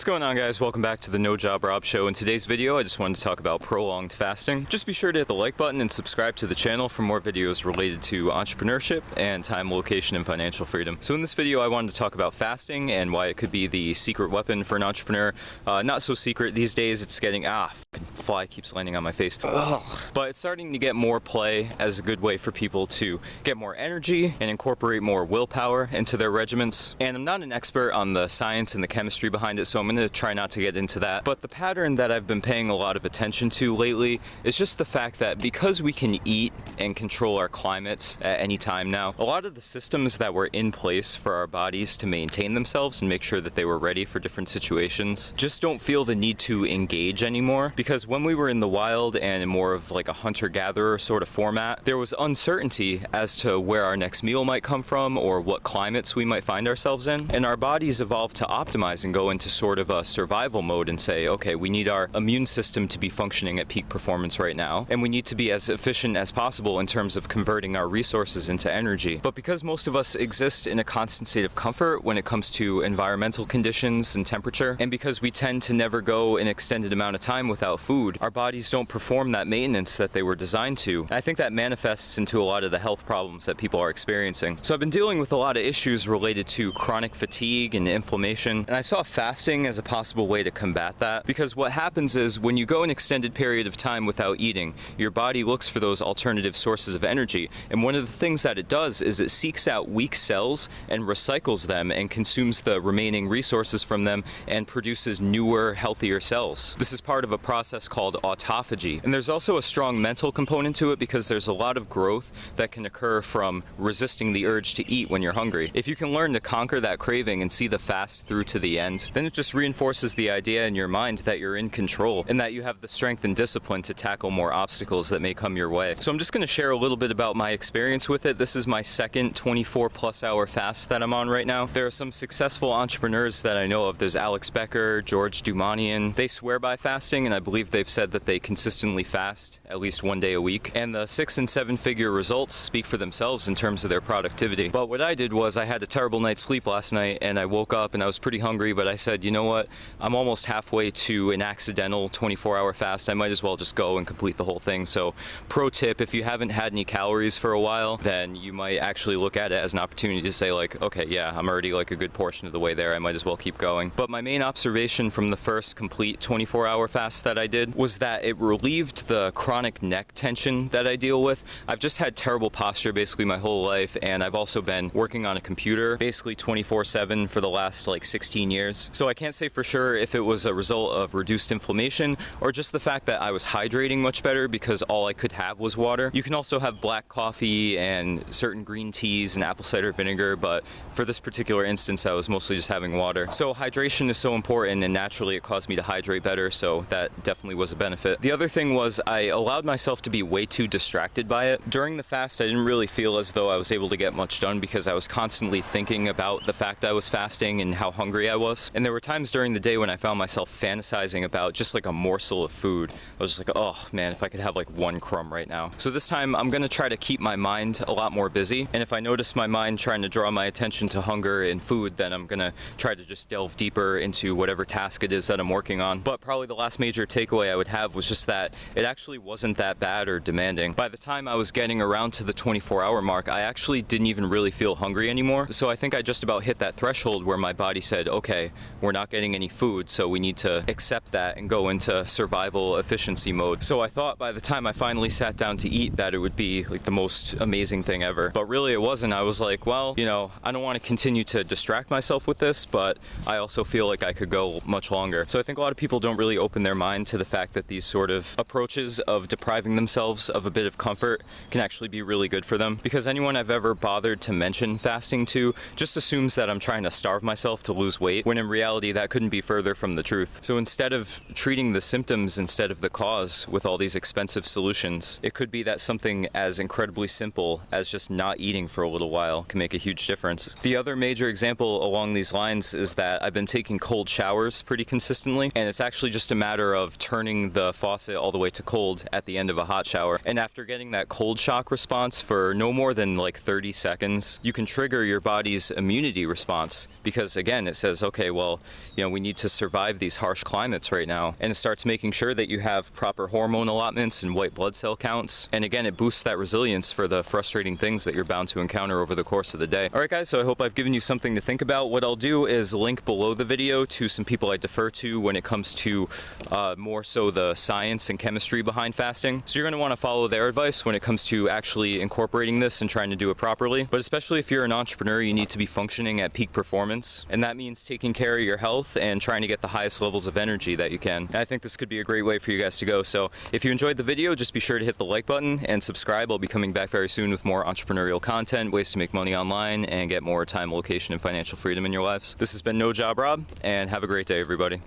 What's going on, guys? Welcome back to the No Job Rob Show. In today's video, I just wanted to talk about prolonged fasting. Just be sure to hit the like button and subscribe to the channel for more videos related to entrepreneurship and time, location, and financial freedom. So in this video, I wanted to talk about fasting and why it could be the secret weapon for an entrepreneur. Not so secret these days. It's getting, fly keeps landing on my face. Ugh. But it's starting to get more play as a good way for people to get more energy and incorporate more willpower into their regimens. And I'm not an expert on the science and the chemistry behind it, so I'm going to try not to get into that. But the pattern that I've been paying a lot of attention to lately is just the fact that because we can eat and control our climates at any time now, a lot of the systems that were in place for our bodies to maintain themselves and make sure that they were ready for different situations just don't feel the need to engage anymore. Because when we were in the wild and in more of like a hunter-gatherer sort of format, there was uncertainty as to where our next meal might come from or what climates we might find ourselves in. And our bodies evolved to optimize and go into sort of a survival mode and say, okay, we need our immune system to be functioning at peak performance right now, and we need to be as efficient as possible in terms of converting our resources into energy. But because most of us exist in a constant state of comfort when it comes to environmental conditions and temperature, and because we tend to never go an extended amount of time without food, our bodies don't perform that maintenance that they were designed to. And I think that manifests into a lot of the health problems that people are experiencing. So I've been dealing with a lot of issues related to chronic fatigue and inflammation, and I saw fasting as a possible way to combat that, because what happens is when you go an extended period of time without eating, your body looks for those alternative sources of energy, and one of the things that it does is it seeks out weak cells and recycles them and consumes the remaining resources from them and produces newer, healthier cells. This is part of a process called autophagy, and there's also a strong mental component to it because there's a lot of growth that can occur from resisting the urge to eat when you're hungry. If you can learn to conquer that craving and see the fast through to the end, then it just reinforces the idea in your mind that you're in control and that you have the strength and discipline to tackle more obstacles that may come your way. So I'm just going to share a little bit about my experience with it. This is my second 24+ hour fast that I'm on right now. There are some successful entrepreneurs that I know of. There's Alex Becker, George Dumanian. They swear by fasting, and I believe they've said that they consistently fast at least one day a week. And the 6- and 7-figure results speak for themselves in terms of their productivity. But what I did was I had a terrible night's sleep last night, and I woke up and I was pretty hungry, but I said, you know what? I'm almost halfway to an accidental 24-hour fast. I might as well just go and complete the whole thing. So pro tip, if you haven't had any calories for a while, then you might actually look at it as an opportunity to say like, okay, yeah, I'm already like a good portion of the way there. I might as well keep going. But my main observation from the first complete 24-hour fast that I did was that it relieved the chronic neck tension that I deal with. I've just had terrible posture basically my whole life, and I've also been working on a computer basically 24/7 for the last like 16 years. So I can't say for sure if it was a result of reduced inflammation or just the fact that I was hydrating much better because all I could have was water. You can also have black coffee and certain green teas and apple cider vinegar, but for this particular instance I was mostly just having water. So hydration is so important, and naturally it caused me to hydrate better, so that definitely was a benefit. The other thing was I allowed myself to be way too distracted by it. During the fast I didn't really feel as though I was able to get much done because I was constantly thinking about the fact I was fasting and how hungry I was. And there were times during the day when I found myself fantasizing about just like a morsel of food. I was just like, oh man, if I could have like one crumb right now. So this time I'm gonna try to keep my mind a lot more busy, and if I notice my mind trying to draw my attention to hunger and food, then I'm gonna try to just delve deeper into whatever task it is that I'm working on. But probably the last major takeaway I would have was just that it actually wasn't that bad or demanding. By the time I was getting around to the 24-hour mark, I actually didn't even really feel hungry anymore. So I think I just about hit that threshold where my body said, okay, we're not getting any food, so we need to accept that and go into survival efficiency mode. So I thought by the time I finally sat down to eat that it would be like the most amazing thing ever. But really it wasn't. I was like, well, you know, I don't want to continue to distract myself with this, but I also feel like I could go much longer. So I think a lot of people don't really open their mind to the fact that these sort of approaches of depriving themselves of a bit of comfort can actually be really good for them. Because anyone I've ever bothered to mention fasting to just assumes that I'm trying to starve myself to lose weight, when in reality that couldn't be further from the truth. So instead of treating the symptoms instead of the cause with all these expensive solutions, it could be that something as incredibly simple as just not eating for a little while can make a huge difference. The other major example along these lines is that I've been taking cold showers pretty consistently, and it's actually just a matter of turning the faucet all the way to cold at the end of a hot shower. And after getting that cold shock response for no more than like 30 seconds, you can trigger your body's immunity response, because again, it says, okay, well, you know, we need to survive these harsh climates right now. And it starts making sure that you have proper hormone allotments and white blood cell counts. And again, it boosts that resilience for the frustrating things that you're bound to encounter over the course of the day. All right, guys, so I hope I've given you something to think about. What I'll do is link below the video to some people I defer to when it comes to more so the science and chemistry behind fasting. So you're going to want to follow their advice when it comes to actually incorporating this and trying to do it properly. But especially if you're an entrepreneur, you need to be functioning at peak performance. And that means taking care of your health and trying to get the highest levels of energy that you can. And I think this could be a great way for you guys to go. So if you enjoyed the video, just be sure to hit the like button and subscribe. I'll be coming back very soon with more entrepreneurial content, ways to make money online, and get more time, location, and financial freedom in your lives. This has been No Job Rob, and have a great day, everybody.